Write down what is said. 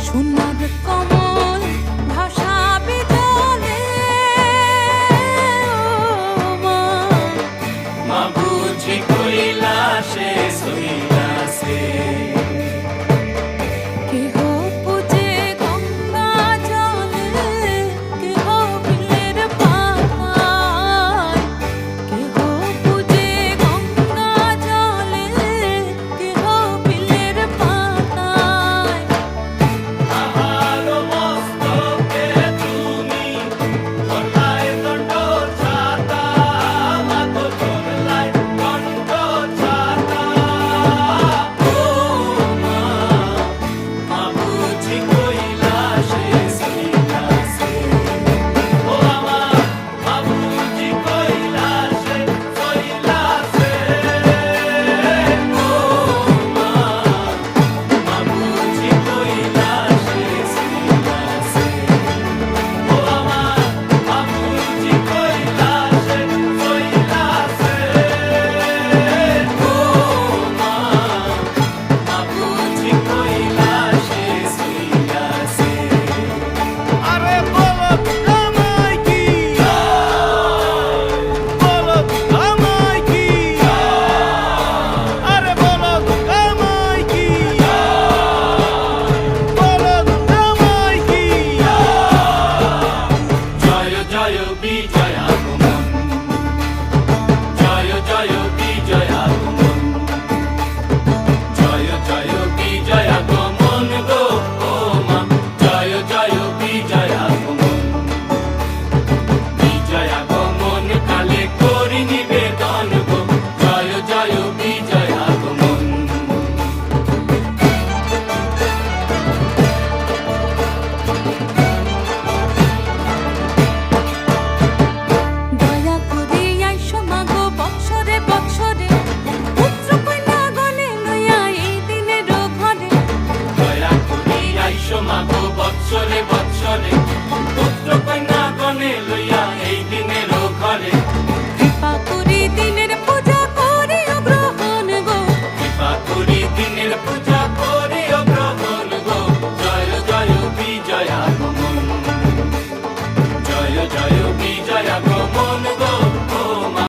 সোনার কমল ভাসাবে জলে ও মা, মা বুঝি কৈলাসে সইলাছে। কেহ পূজে গঙ্গা জলে, কেহ বিলের পাতায়, কেহ পূজে গঙ্গা জলে, কেহ বিলের পাতায়। তাহার মস্তকে তুমি ধরলাই দণ্ড ছাতা, মাগো ধরলাই দণ্ড ছাতা। ও মা, মা বুঝি